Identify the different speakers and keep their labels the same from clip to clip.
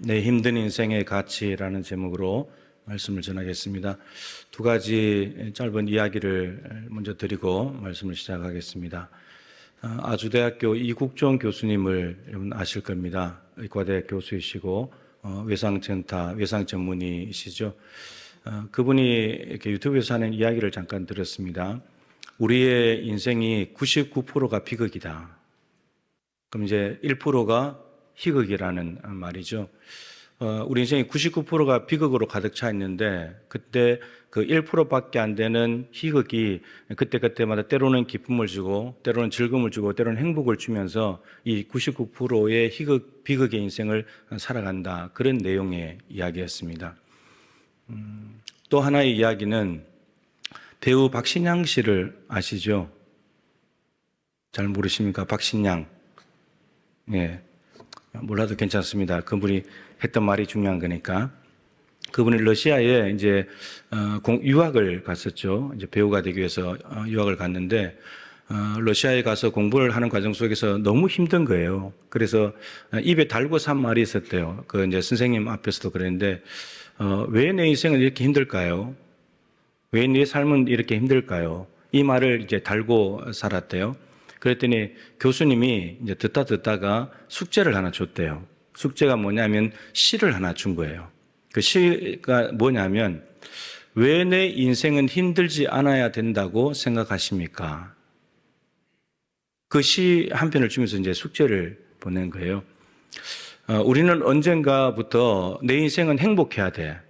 Speaker 1: 내 힘든 인생의 가치라는 제목으로 말씀을 전하겠습니다. 두 가지 짧은 이야기를 먼저 드리고 말씀을 시작하겠습니다. 아주대학교 이국종 교수님을 여러분 아실 겁니다. 의과대 교수이시고 외상센터 외상 전문의시죠. 그분이 이렇게 유튜브에서 하는 이야기를 잠깐 들었습니다. 우리의 인생이 99%가 비극이다. 그럼 이제 1%가 희극이라는 말이죠. 우리 인생이 99%가 비극으로 가득 차 있는데 그때 그 1%밖에 안 되는 희극이 그때마다 때로는 기쁨을 주고 때로는 즐거움을 주고 때로는 행복을 주면서 이 99%의 비극의 인생을 살아간다. 그런 내용의 이야기였습니다. 또 하나의 이야기는 배우 박신양 씨를 아시죠? 잘 모르십니까? 박신양. 예. 몰라도 괜찮습니다. 그분이 했던 말이 중요한 거니까. 그분이 러시아에 이제 유학을 갔었죠. 이제 배우가 되기 위해서 유학을 갔는데 러시아에 가서 공부를 하는 과정 속에서 너무 힘든 거예요. 그래서 입에 달고 산 말이 있었대요. 그 이제 선생님 앞에서도 그랬는데 왜 내 인생은 이렇게 힘들까요? 왜 내 삶은 이렇게 힘들까요? 이 말을 이제 달고 살았대요. 그랬더니 교수님이 이제 듣다가 숙제를 하나 줬대요. 숙제가 뭐냐면 시를 하나 준 거예요. 그 시가 뭐냐면 왜 내 인생은 힘들지 않아야 된다고 생각하십니까? 그 시 한 편을 주면서 이제 숙제를 보낸 거예요. 우리는 언젠가부터 내 인생은 행복해야 돼.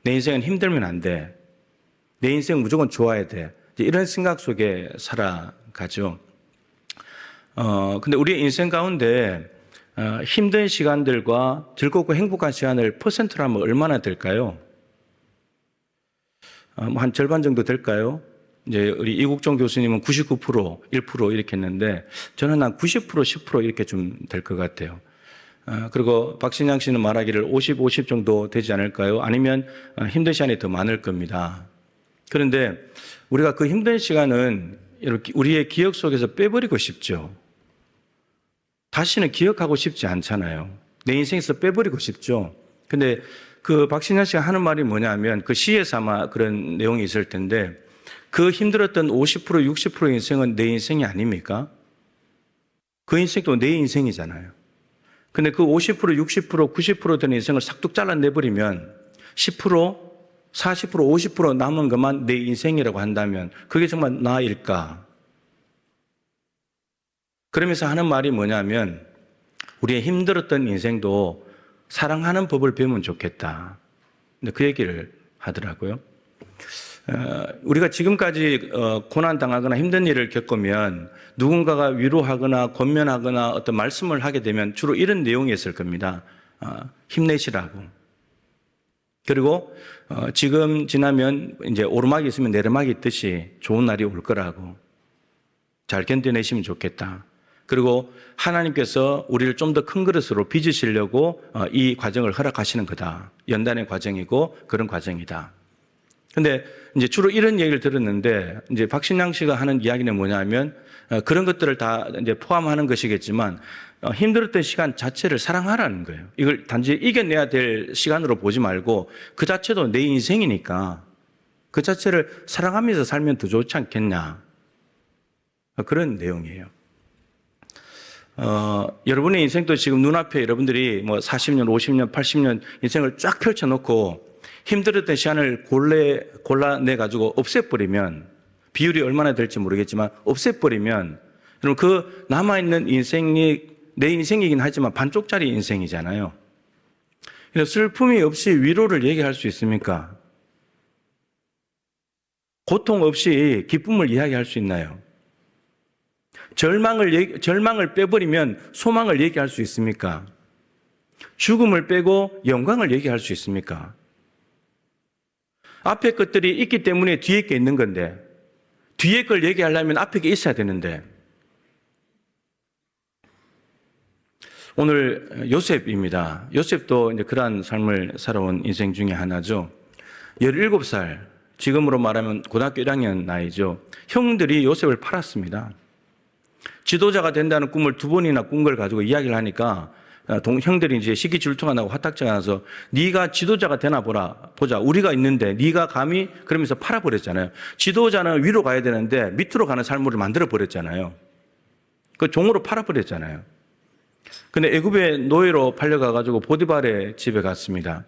Speaker 1: 내 인생은 힘들면 안 돼. 내 인생 무조건 좋아야 돼. 이런 생각 속에 살아가죠. 근데 우리의 인생 가운데 힘든 시간들과 즐겁고 행복한 시간을 퍼센트로 하면 얼마나 될까요? 한 절반 정도 될까요? 이제 우리 이국종 교수님은 99%, 1% 이렇게 했는데 저는 한 90%, 10% 이렇게 좀 될 것 같아요. 그리고 박신양 씨는 말하기를 50, 50 정도 되지 않을까요? 아니면 힘든 시간이 더 많을 겁니다. 그런데 우리가 그 힘든 시간은 이렇게 우리의 기억 속에서 빼버리고 싶죠. 다시는 기억하고 싶지 않잖아요. 내 인생에서 빼버리고 싶죠. 근데 그 박신양 씨가 하는 말이 뭐냐면 그 시에서 아마 그런 내용이 있을 텐데 그 힘들었던 50%, 60% 인생은 내 인생이 아닙니까? 그 인생도 내 인생이잖아요. 근데 그 50%, 60%, 90% 되는 인생을 싹둑 잘라내버리면 10%, 40%, 50% 남은 것만 내 인생이라고 한다면 그게 정말 나일까? 그러면서 하는 말이 뭐냐면 우리의 힘들었던 인생도 사랑하는 법을 배우면 좋겠다. 근데 그 얘기를 하더라고요. 우리가 지금까지 고난당하거나 힘든 일을 겪으면 누군가가 위로하거나 권면하거나 어떤 말씀을 하게 되면 주로 이런 내용이었을 겁니다. 힘내시라고. 그리고 지금 지나면 이제 오르막이 있으면 내리막이 있듯이 좋은 날이 올 거라고. 잘 견뎌내시면 좋겠다. 그리고 하나님께서 우리를 좀 더 큰 그릇으로 빚으시려고 이 과정을 허락하시는 거다. 연단의 과정이고 그런 과정이다. 근데 이제 주로 이런 얘기를 들었는데 이제 박신양 씨가 하는 이야기는 뭐냐면 그런 것들을 다 이제 포함하는 것이겠지만 힘들었던 시간 자체를 사랑하라는 거예요. 이걸 단지 이겨내야 될 시간으로 보지 말고 그 자체도 내 인생이니까 그 자체를 사랑하면서 살면 더 좋지 않겠냐. 그런 내용이에요. 여러분의 인생도 지금 눈앞에 여러분들이 뭐 40년, 50년, 80년 인생을 쫙 펼쳐놓고 힘들었던 시간을 골라내가지고 없애버리면 비율이 얼마나 될지 모르겠지만 없애버리면 여러분 그 남아있는 인생이 내 인생이긴 하지만 반쪽짜리 인생이잖아요. 슬픔이 없이 위로를 얘기할 수 있습니까? 고통 없이 기쁨을 이야기할 수 있나요? 절망을 빼버리면 소망을 얘기할 수 있습니까? 죽음을 빼고 영광을 얘기할 수 있습니까? 앞에 것들이 있기 때문에 뒤에 게 있는 건데 뒤에 걸 얘기하려면 앞에 게 있어야 되는데 오늘 요셉입니다. 요셉도 이제 그러한 삶을 살아온 인생 중에 하나죠. 17살, 지금으로 말하면 고등학교 1학년 나이죠. 형들이 요셉을 팔았습니다. 지도자가 된다는 꿈을 2번이나 꾼 걸 가지고 이야기를 하니까 형들이 이제 시기질투가 나고 화딱지가 나서 네가 지도자가 되나 보자. 우리가 있는데 네가 감히 그러면서 팔아버렸잖아요. 지도자는 위로 가야 되는데 밑으로 가는 삶을 만들어 버렸잖아요. 그 종으로 팔아버렸잖아요. 근데 애굽의 노예로 팔려가가지고 보디발의 집에 갔습니다.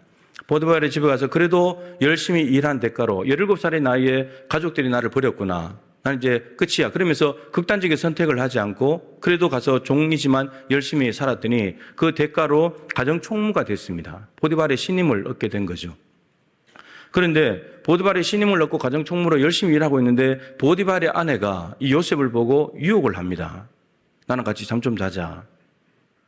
Speaker 1: 보디발의 집에 가서 그래도 열심히 일한 대가로 17살의 나이에 가족들이 나를 버렸구나. 나는 이제 끝이야. 그러면서 극단적인 선택을 하지 않고 그래도 가서 종이지만 열심히 살았더니 그 대가로 가정 총무가 됐습니다. 보디발의 신임을 얻게 된 거죠. 그런데 보디발의 신임을 얻고 가정 총무로 열심히 일하고 있는데 보디발의 아내가 이 요셉을 보고 유혹을 합니다. 나랑 같이 잠 좀 자자.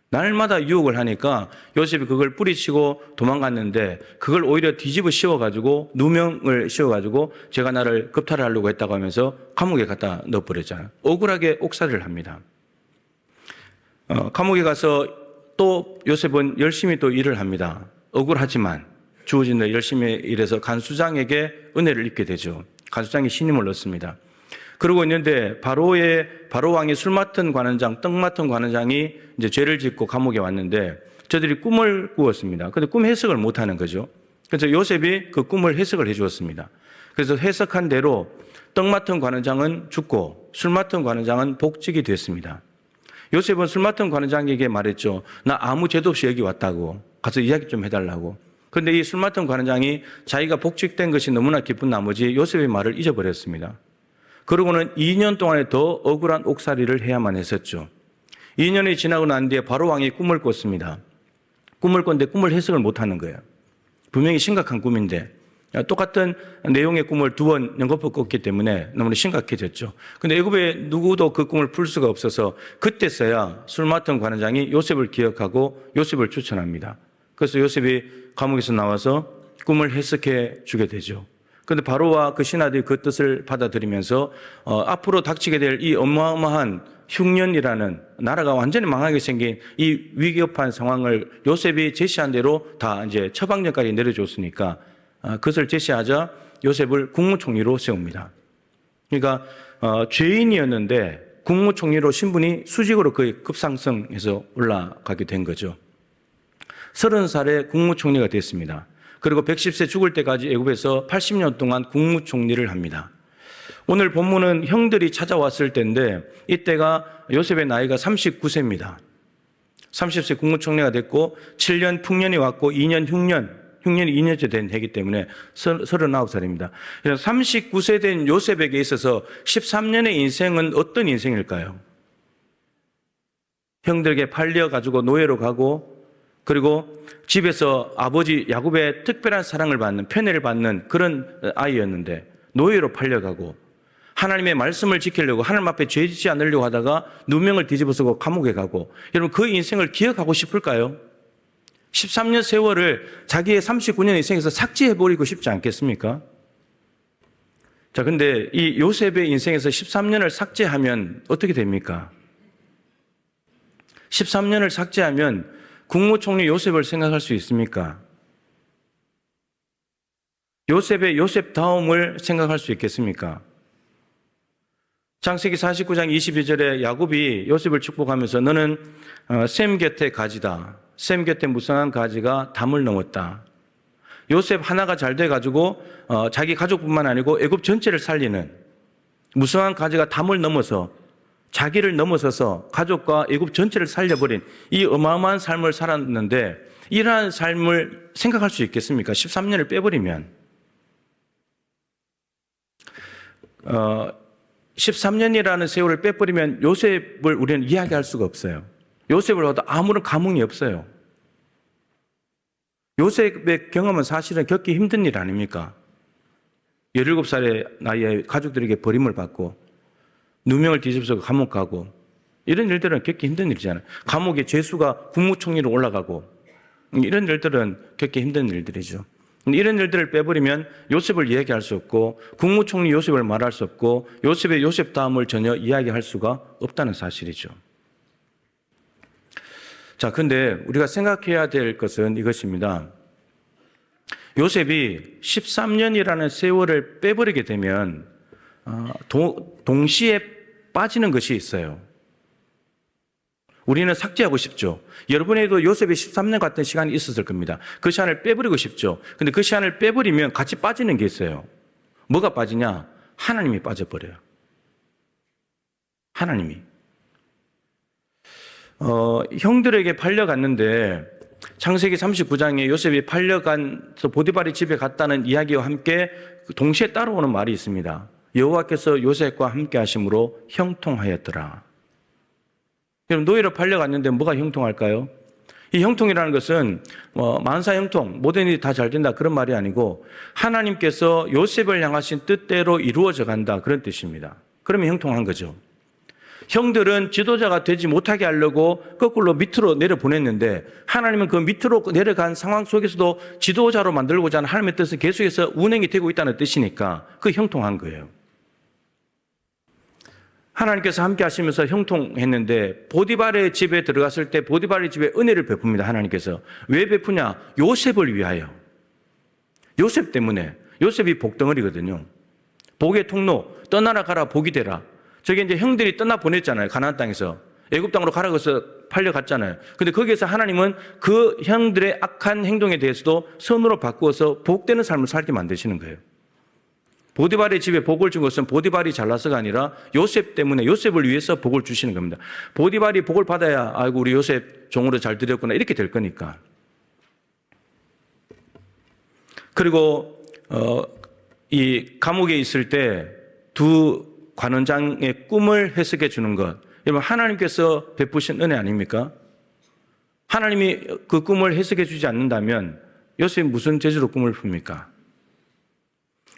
Speaker 1: 날마다 유혹을 하니까 요셉이 그걸 뿌리치고 도망갔는데 그걸 오히려 뒤집어 씌워가지고 누명을 씌워가지고 제가 나를 겁탈을 하려고 했다고 하면서 감옥에 갖다 넣어버렸잖아요. 억울하게 옥살이를 합니다. 감옥에 가서 또 요셉은 열심히 또 일을 합니다. 억울하지만 주어진 일 열심히 일해서 간수장에게 은혜를 입게 되죠. 간수장이 신임을 얻습니다. 그러고 있는데 바로 왕이 술 맡은 관원장, 떡 맡은 관원장이 이제 죄를 짓고 감옥에 왔는데 저들이 꿈을 꾸었습니다. 근데 꿈 해석을 못 하는 거죠. 그래서 요셉이 그 꿈을 해석을 해 주었습니다. 그래서 해석한 대로 떡 맡은 관원장은 죽고 술 맡은 관원장은 복직이 됐습니다. 요셉은 술 맡은 관원장에게 말했죠. 나 아무 죄도 없이 여기 왔다고. 가서 이야기 좀 해달라고. 그런데 이 술 맡은 관원장이 자기가 복직된 것이 너무나 기쁜 나머지 요셉의 말을 잊어버렸습니다. 그러고는 2년 동안에 더 억울한 옥살이를 해야만 했었죠. 2년이 지나고 난 뒤에 바로 왕이 꿈을 꿨습니다. 꿈을 꿨는데 꿈을 해석을 못하는 거예요. 분명히 심각한 꿈인데 똑같은 내용의 꿈을 2번 연거푸 꿨기 때문에 너무나 심각해졌죠. 그런데 애굽에 누구도 그 꿈을 풀 수가 없어서 그때서야 술 맡은 관원장이 요셉을 기억하고 요셉을 추천합니다. 그래서 요셉이 감옥에서 나와서 꿈을 해석해 주게 되죠. 그런데 바로와 그 신하들이 그 뜻을 받아들이면서 앞으로 닥치게 될 이 어마어마한 흉년이라는 나라가 완전히 망하게 생긴 이 위급한 상황을 요셉이 제시한 대로 다 이제 처방전까지 내려줬으니까 그것을 제시하자 요셉을 국무총리로 세웁니다. 그러니까 죄인이었는데 국무총리로 신분이 수직으로 거의 급상승해서 올라가게 된 거죠. 30살에 국무총리가 됐습니다. 그리고 110세 죽을 때까지 애굽에서 80년 동안 국무총리를 합니다. 오늘 본문은 형들이 찾아왔을 때인데 이때가 요셉의 나이가 39세입니다. 30세 국무총리가 됐고 7년 풍년이 왔고 2년 흉년이 2년째 된 해이기 때문에 39살입니다. 39세 된 요셉에게 있어서 13년의 인생은 어떤 인생일까요? 형들에게 팔려가지고 노예로 가고 그리고 집에서 아버지 야곱의 특별한 사랑을 받는 편애를 받는 그런 아이였는데 노예로 팔려가고 하나님의 말씀을 지키려고 하나님 앞에 죄 짓지 않으려고 하다가 누명을 뒤집어쓰고 감옥에 가고 여러분 그 인생을 기억하고 싶을까요? 13년 세월을 자기의 39년 인생에서 삭제해버리고 싶지 않겠습니까? 자, 근데 이 요셉의 인생에서 13년을 삭제하면 어떻게 됩니까? 13년을 삭제하면 국무총리 요셉을 생각할 수 있습니까? 요셉의 요셉다움을 생각할 수 있겠습니까? 창세기 49장 22절에 야곱이 요셉을 축복하면서 너는 셈 곁의 가지다. 셈 곁에 무성한 가지가 담을 넘었다. 요셉 하나가 잘 돼가지고 자기 가족뿐만 아니고 애굽 전체를 살리는 무성한 가지가 담을 넘어서 자기를 넘어서서 가족과 애굽 전체를 살려버린 이 어마어마한 삶을 살았는데 이러한 삶을 생각할 수 있겠습니까? 13년을 빼버리면 13년이라는 세월을 빼버리면 요셉을 우리는 이야기할 수가 없어요. 요셉을 봐도 아무런 감흥이 없어요. 요셉의 경험은 사실은 겪기 힘든 일 아닙니까? 17살의 나이에 가족들에게 버림을 받고 누명을 뒤집어서 감옥 가고 이런 일들은 겪기 힘든 일이잖아요. 감옥에 죄수가 국무총리로 올라가고 이런 일들은 겪기 힘든 일들이죠. 이런 일들을 빼버리면 요셉을 이야기할 수 없고 국무총리 요셉을 말할 수 없고 요셉의 요셉다움을 전혀 이야기할 수가 없다는 사실이죠. 자, 근데 우리가 생각해야 될 것은 이것입니다. 요셉이 13년이라는 세월을 빼버리게 되면 동시에 빠지는 것이 있어요. 우리는 삭제하고 싶죠. 여러분에도 요셉이 13년 같은 시간이 있었을 겁니다. 그 시간을 빼버리고 싶죠. 근데 그 시간을 빼버리면 같이 빠지는 게 있어요. 뭐가 빠지냐? 하나님이 빠져버려요. 하나님이. 형들에게 팔려갔는데 창세기 39장에 요셉이 팔려간서 보디발의 집에 갔다는 이야기와 함께 동시에 따라오는 말이 있습니다. 여호와께서 요셉과 함께 하심으로 형통하였더라. 여러분, 노예로 팔려갔는데 뭐가 형통할까요? 이 형통이라는 것은 만사 형통, 모든 일이 다 잘 된다 그런 말이 아니고 하나님께서 요셉을 향하신 뜻대로 이루어져 간다 그런 뜻입니다. 그러면 형통한 거죠. 형들은 지도자가 되지 못하게 하려고 거꾸로 밑으로 내려보냈는데 하나님은 그 밑으로 내려간 상황 속에서도 지도자로 만들고자 하는 하나님의 뜻은 계속해서 운행이 되고 있다는 뜻이니까 그 형통한 거예요. 하나님께서 함께 하시면서 형통했는데 보디발의 집에 들어갔을 때 보디발의 집에 은혜를 베풉니다. 하나님께서. 왜 베푸냐? 요셉을 위하여. 요셉 때문에. 요셉이 복덩어리거든요. 복의 통로, 떠나라 가라 복이 되라. 저게 이제 형들이 떠나 보냈잖아요. 가나안 땅에서. 애굽 땅으로 가라고 해서 팔려갔잖아요. 근데 거기에서 하나님은 그 형들의 악한 행동에 대해서도 선으로 바꾸어서 복되는 삶을 살게 만드시는 거예요. 보디발의 집에 복을 준 것은 보디발이 잘나서가 아니라 요셉 때문에 요셉을 위해서 복을 주시는 겁니다. 보디발이 복을 받아야 아이고 우리 요셉 종으로 잘 드렸구나 이렇게 될 거니까. 그리고 이 감옥에 있을 때 두 관원장의 꿈을 해석해 주는 것. 여러분 하나님께서 베푸신 은혜 아닙니까? 하나님이 그 꿈을 해석해 주지 않는다면 요셉이 무슨 재주로 꿈을 풉니까?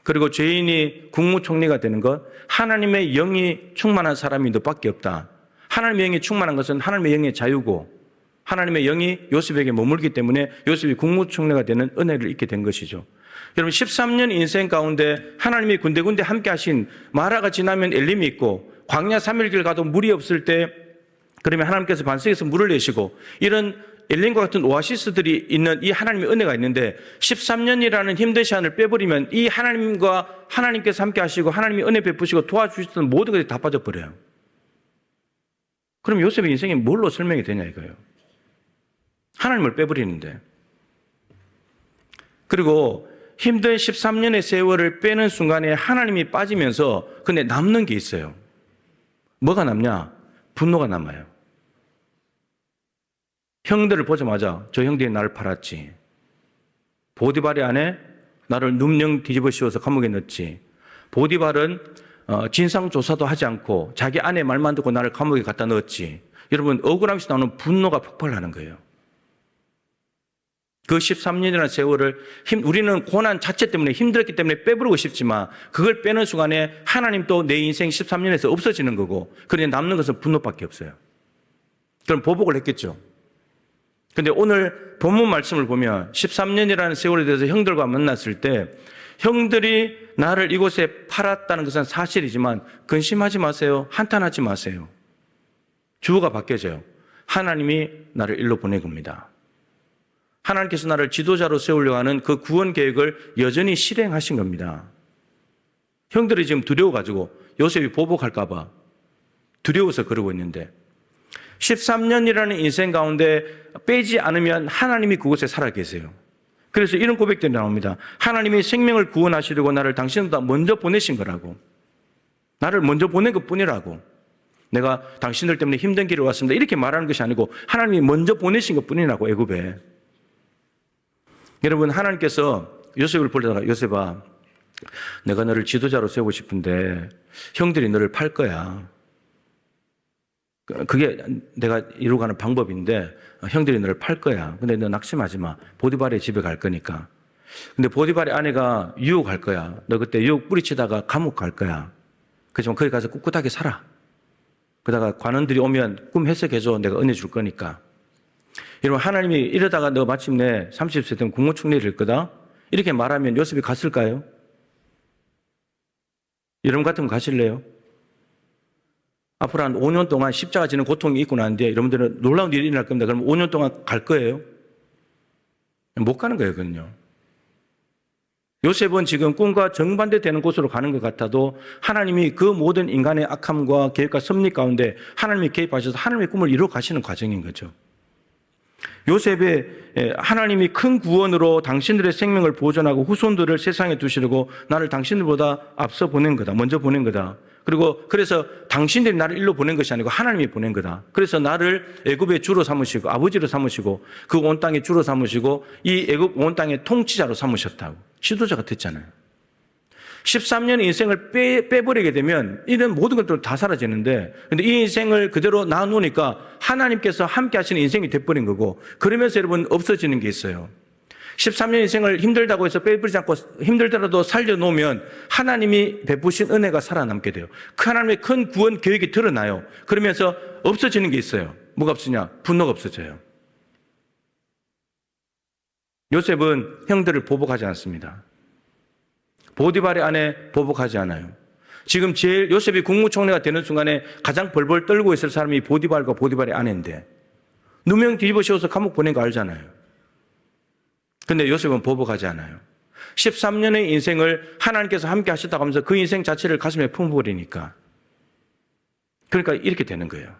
Speaker 1: 그리고 죄인이 국무총리가 되는 것, 하나님의 영이 충만한 사람이 너밖에 없다. 하나님의 영이 충만한 것은 하나님의 영의 자유고 하나님의 영이 요셉에게 머물기 때문에 요셉이 국무총리가 되는 은혜를 입게 된 것이죠. 여러분 13년 인생 가운데 하나님이 군데군데 함께 하신 마라가 지나면 엘림이 있고 광야 3일길 가도 물이 없을 때 그러면 하나님께서 반석에서 물을 내시고 이런 엘림과 같은 오아시스들이 있는 이 하나님의 은혜가 있는데 13년이라는 힘든 시간을 빼버리면 이 하나님과 하나님께서 함께 하시고 하나님이 은혜 베푸시고 도와주셨던 모든 것이 다 빠져버려요. 그럼 요셉의 인생이 뭘로 설명이 되냐 이거예요. 하나님을 빼버리는데. 그리고 힘든 13년의 세월을 빼는 순간에 하나님이 빠지면서 근데 남는 게 있어요. 뭐가 남냐? 분노가 남아요. 형들을 보자마자 저 형들이 나를 팔았지. 보디발의 아내 나를 num령 뒤집어 씌워서 감옥에 넣었지. 보디발은 진상조사도 하지 않고 자기 아내 말만 듣고 나를 감옥에 갖다 넣었지. 여러분 억울함에서 나오는 분노가 폭발하는 거예요. 그 13년이라는 세월을 우리는 고난 자체 때문에 힘들었기 때문에 빼버리고 싶지만 그걸 빼는 순간에 하나님 또 내 인생 13년에서 없어지는 거고 그런데 남는 것은 분노밖에 없어요. 그럼 보복을 했겠죠. 근데 오늘 본문 말씀을 보면 13년이라는 세월에 대해서 형들과 만났을 때 형들이 나를 이곳에 팔았다는 것은 사실이지만 근심하지 마세요. 한탄하지 마세요. 주어가 바뀌어져요. 하나님이 나를 일로 보낸 겁니다. 하나님께서 나를 지도자로 세우려고 하는 그 구원 계획을 여전히 실행하신 겁니다. 형들이 지금 두려워가지고 요셉이 보복할까 봐 두려워서 그러고 있는데 13년이라는 인생 가운데 빼지 않으면 하나님이 그곳에 살아 계세요. 그래서 이런 고백들이 나옵니다. 하나님이 생명을 구원하시려고 나를 당신보다 먼저 보내신 거라고. 나를 먼저 보낸 것뿐이라고. 내가 당신들 때문에 힘든 길을 왔습니다. 이렇게 말하는 것이 아니고 하나님이 먼저 보내신 것뿐이라고 애굽에. 여러분 하나님께서 요셉을 보려다가 요셉아 내가 너를 지도자로 세우고 싶은데 형들이 너를 팔 거야. 그게 내가 이루고 가는 방법인데 형들이 너를 팔 거야. 근데 너 낙심하지 마. 보디발의 집에 갈 거니까. 근데 보디발의 아내가 유혹할 거야. 너 그때 유혹 뿌리치다가 감옥 갈 거야. 그렇지만 거기 가서 꿋꿋하게 살아. 그러다가 관원들이 오면 꿈 해석해줘. 내가 은혜 줄 거니까. 여러분 하나님이 이러다가 너 마침내 30세 되면 국무총리 될 거다. 이렇게 말하면 요셉이 갔을까요? 여러분 같으면 가실래요? 앞으로 한 5년 동안 십자가 지는 고통이 있고 나는데 여러분들은 놀라운 일이 일어날 겁니다. 그럼 5년 동안 갈 거예요? 못 가는 거예요, 그건요. 요셉은 지금 꿈과 정반대되는 곳으로 가는 것 같아도 하나님이 그 모든 인간의 악함과 계획과 섭리 가운데 하나님이 개입하셔서 하나님의 꿈을 이루어 가시는 과정인 거죠. 요셉의 하나님이 큰 구원으로 당신들의 생명을 보존하고 후손들을 세상에 두시려고 나를 당신들보다 앞서 보낸 거다. 먼저 보낸 거다. 그리고 그래서 당신들이 나를 일로 보낸 것이 아니고 하나님이 보낸 거다. 그래서 나를 애굽의 주로 삼으시고 아버지로 삼으시고 그 온 땅의 주로 삼으시고 이 애굽 온 땅의 통치자로 삼으셨다고. 지도자가 됐잖아요. 13년의 인생을 빼버리게 되면 이런 모든 것들은 다 사라지는데 근데 이 인생을 그대로 놔놓으니까 하나님께서 함께 하시는 인생이 돼버린 거고 그러면서 여러분 없어지는 게 있어요. 13년 인생을 힘들다고 해서 빼버리지 않고 힘들더라도 살려놓으면 하나님이 베푸신 은혜가 살아남게 돼요. 그 하나님의 큰 구원 계획이 드러나요. 그러면서 없어지는 게 있어요. 뭐가 없으냐? 분노가 없어져요. 요셉은 형들을 보복하지 않습니다. 보디발의 아내 보복하지 않아요. 지금 제일 요셉이 국무총리가 되는 순간에 가장 벌벌 떨고 있을 사람이 보디발과 보디발의 아내인데 누명 뒤집어씌워서 감옥 보낸 거 알잖아요. 근데 요셉은 보복하지 않아요. 13년의 인생을 하나님께서 함께 하셨다고 하면서 그 인생 자체를 가슴에 품어버리니까 그러니까 이렇게 되는 거예요.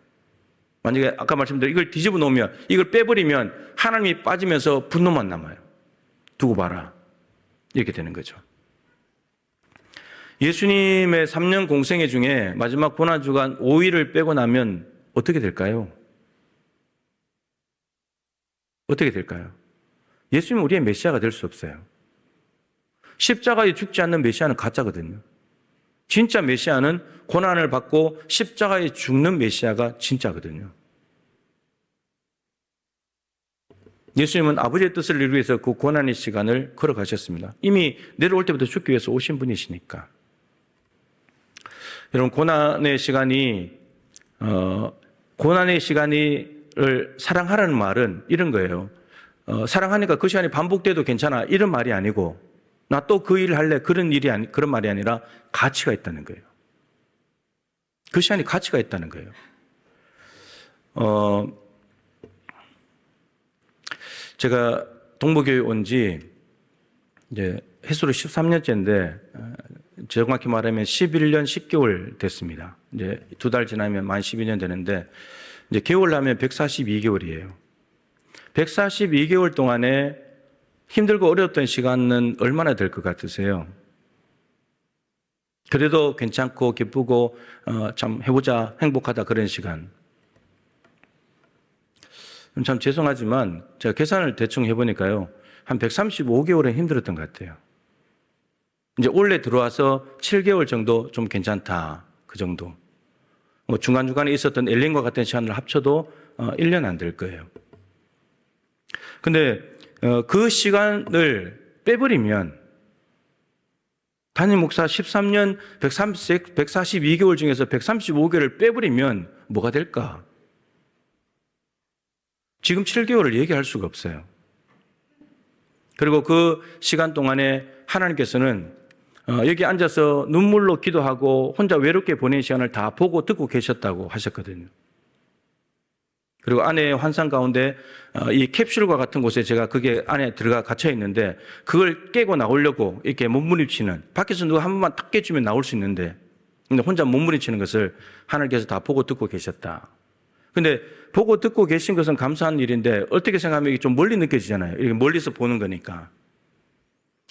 Speaker 1: 만약에 아까 말씀드린 이걸 뒤집어 놓으면 이걸 빼버리면 하나님이 빠지면서 분노만 남아요. 두고 봐라. 이렇게 되는 거죠. 예수님의 3년 공생애 중에 마지막 고난주간 5일을 빼고 나면 어떻게 될까요? 어떻게 될까요? 예수님은 우리의 메시아가 될 수 없어요. 십자가에 죽지 않는 메시아는 가짜거든요. 진짜 메시아는 고난을 받고 십자가에 죽는 메시아가 진짜거든요. 예수님은 아버지의 뜻을 이루기 위해서 그 고난의 시간을 걸어가셨습니다. 이미 내려올 때부터 죽기 위해서 오신 분이시니까. 여러분, 고난의 시간을 사랑하라는 말은 이런 거예요. 사랑하니까 그 시간이 반복돼도 괜찮아. 이런 말이 아니고, 나 또 그 일을 할래. 그런 말이 아니라 가치가 있다는 거예요. 그 시간이 가치가 있다는 거예요. 제가 동부교회 온 지 이제 횟수로 13년째인데, 정확히 말하면 11년 10개월 됐습니다. 이제 2달 지나면 만 12년 되는데, 이제 개월 나면 142개월이에요. 142개월 동안에 힘들고 어려웠던 시간은 얼마나 될 것 같으세요? 그래도 괜찮고 기쁘고 참 해보자 행복하다 그런 시간. 참 죄송하지만 제가 계산을 대충 해보니까요. 한 135개월은 힘들었던 것 같아요. 이제 올해 들어와서 7개월 정도 좀 괜찮다. 그 정도. 뭐 중간중간에 있었던 엘린과 같은 시간을 합쳐도 1년 안 될 거예요. 근데 그 시간을 빼버리면 담임 목사 13년 142개월 중에서 135개월을 빼버리면 뭐가 될까? 지금 7개월을 얘기할 수가 없어요. 그리고 그 시간 동안에 하나님께서는 여기 앉아서 눈물로 기도하고 혼자 외롭게 보낸 시간을 다 보고 듣고 계셨다고 하셨거든요. 그리고 안에 환상 가운데 이 캡슐과 같은 곳에 제가 그게 안에 들어가 갇혀 있는데 그걸 깨고 나오려고 이렇게 몸부림치는, 밖에서 누가 한 번만 탁 깨주면 나올 수 있는데 근데 혼자 몸부림치는 것을 하나님께서 다 보고 듣고 계셨다. 근데 보고 듣고 계신 것은 감사한 일인데 어떻게 생각하면 이게 좀 멀리 느껴지잖아요. 이렇게 멀리서 보는 거니까.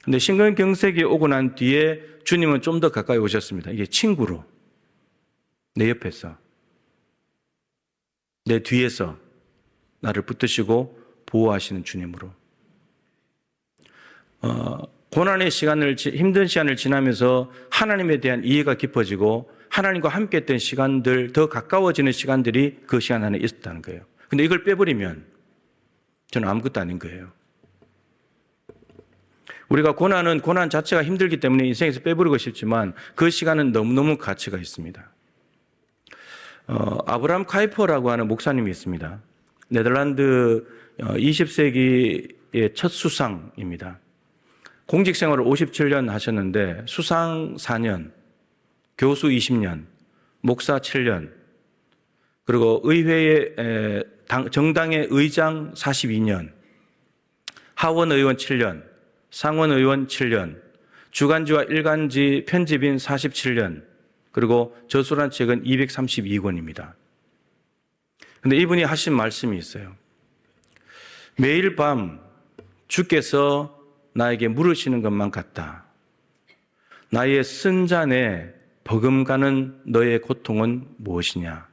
Speaker 1: 근데 신근경색이 오고 난 뒤에 주님은 좀 더 가까이 오셨습니다. 이게 친구로, 내 옆에서, 내 뒤에서 나를 붙드시고 보호하시는 주님으로. 고난의 시간을, 힘든 시간을 지나면서 하나님에 대한 이해가 깊어지고 하나님과 함께 했던 시간들, 더 가까워지는 시간들이 그 시간 안에 있었다는 거예요. 근데 이걸 빼버리면 저는 아무것도 아닌 거예요. 우리가 고난 자체가 힘들기 때문에 인생에서 빼버리고 싶지만 그 시간은 너무너무 가치가 있습니다. 아브라함 카이퍼라고 하는 목사님이 있습니다. 네덜란드 20세기의 첫 수상입니다. 공직 생활을 57년 하셨는데 수상 4년, 교수 20년, 목사 7년, 그리고 의회의 정당의 의장 42년, 하원 의원 7년, 상원 의원 7년, 주간지와 일간지 편집인 47년, 그리고 저술한 책은 232권입니다. 그런데 이분이 하신 말씀이 있어요. 매일 밤 주께서 나에게 물으시는 것만 같다. 나의 쓴잔에 버금가는 너의 고통은 무엇이냐?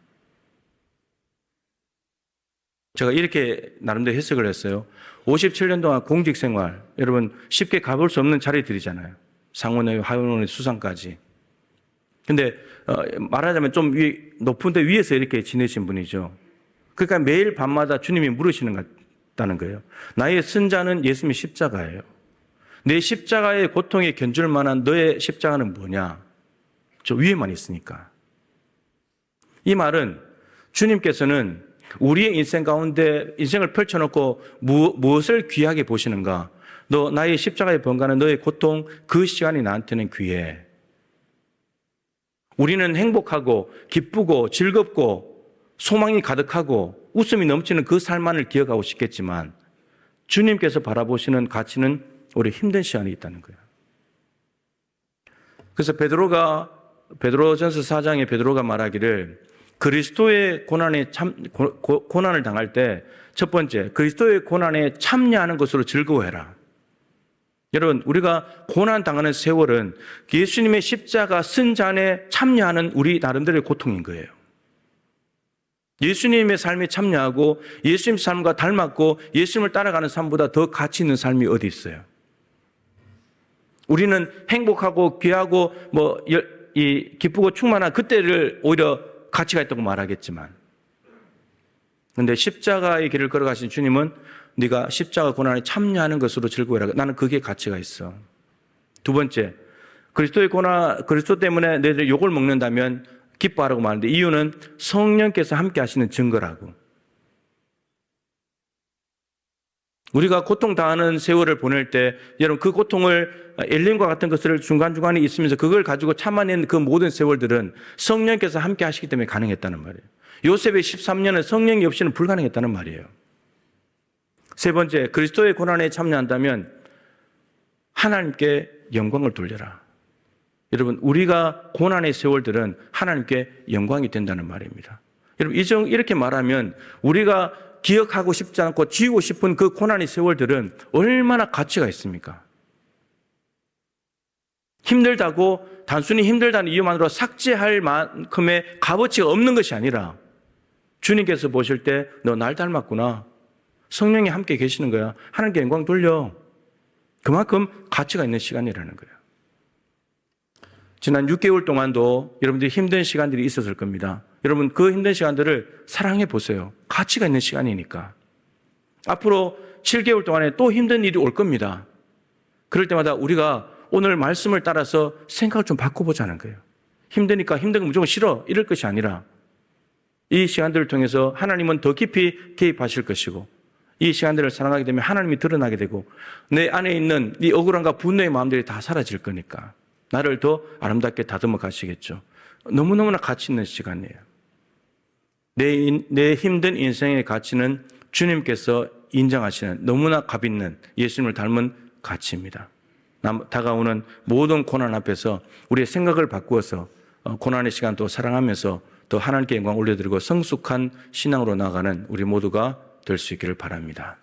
Speaker 1: 제가 이렇게 나름대로 해석을 했어요. 57년 동안 공직생활, 여러분 쉽게 가볼 수 없는 자리들이잖아요. 상원의 하원의 수상까지. 근데 말하자면 좀 높은 데 위에서 이렇게 지내신 분이죠. 그러니까 매일 밤마다 주님이 물으시는 것 같다는 거예요. 나의 쓴자는 예수님의 십자가예요. 내 십자가의 고통에 견줄 만한 너의 십자가는 뭐냐? 저 위에만 있으니까. 이 말은 주님께서는 우리의 인생 가운데 인생을 펼쳐놓고 무엇을 귀하게 보시는가? 너 나의 십자가에 번가는 너의 고통, 그 시간이 나한테는 귀해. 우리는 행복하고 기쁘고 즐겁고 소망이 가득하고 웃음이 넘치는 그 삶만을 기억하고 싶겠지만 주님께서 바라보시는 가치는 우리 힘든 시간이 있다는 거예요. 그래서 베드로전서 4장에 베드로가 말하기를 그리스도의 고난을 당할 때 첫 번째, 그리스도의 고난에 참여하는 것으로 즐거워해라. 여러분, 우리가 고난 당하는 세월은 예수님의 십자가 쓴 잔에 참여하는 우리 나름대로의 고통인 거예요. 예수님의 삶에 참여하고 예수님 삶과 닮았고 예수님을 따라가는 삶보다 더 가치 있는 삶이 어디 있어요? 우리는 행복하고 귀하고 기쁘고 충만한 그때를 오히려 가치가 있다고 말하겠지만, 그런데 십자가의 길을 걸어가신 주님은 네가 십자가 고난에 참여하는 것으로 즐거워해라. 나는 그게 가치가 있어. 두 번째, 그리스도 때문에 너희들 욕을 먹는다면 기뻐하라고 말하는데 이유는 성령께서 함께 하시는 증거라고. 우리가 고통당하는 세월을 보낼 때 여러분 그 고통을 엘림과 같은 것을 중간중간에 있으면서 그걸 가지고 참아낸 그 모든 세월들은 성령께서 함께 하시기 때문에 가능했다는 말이에요. 요셉의 13년은 성령이 없이는 불가능했다는 말이에요. 세 번째, 그리스도의 고난에 참여한다면 하나님께 영광을 돌려라. 여러분, 우리가 고난의 세월들은 하나님께 영광이 된다는 말입니다. 여러분, 이렇게 말하면 우리가 기억하고 싶지 않고 지우고 싶은 그 고난의 세월들은 얼마나 가치가 있습니까? 힘들다고 단순히 힘들다는 이유만으로 삭제할 만큼의 값어치가 없는 것이 아니라 주님께서 보실 때 너 날 닮았구나. 성령이 함께 계시는 거야. 하나님께 영광 돌려. 그만큼 가치가 있는 시간이라는 거예요. 지난 6개월 동안도 여러분들이 힘든 시간들이 있었을 겁니다. 여러분 그 힘든 시간들을 사랑해 보세요. 가치가 있는 시간이니까. 앞으로 7개월 동안에 또 힘든 일이 올 겁니다. 그럴 때마다 우리가 오늘 말씀을 따라서 생각을 좀 바꿔보자는 거예요. 힘드니까 힘든 거 무조건 싫어 이럴 것이 아니라 이 시간들을 통해서 하나님은 더 깊이 개입하실 것이고 이 시간들을 사랑하게 되면 하나님이 드러나게 되고 내 안에 있는 이 억울함과 분노의 마음들이 다 사라질 거니까 나를 더 아름답게 다듬어 가시겠죠. 너무너무나 가치 있는 시간이에요. 내 힘든 인생의 가치는 주님께서 인정하시는 너무나 값 있는 예수님을 닮은 가치입니다. 다가오는 모든 고난 앞에서 우리의 생각을 바꾸어서 고난의 시간도 사랑하면서 더 하나님께 영광 올려드리고 성숙한 신앙으로 나아가는 우리 모두가 될 수 있기를 바랍니다.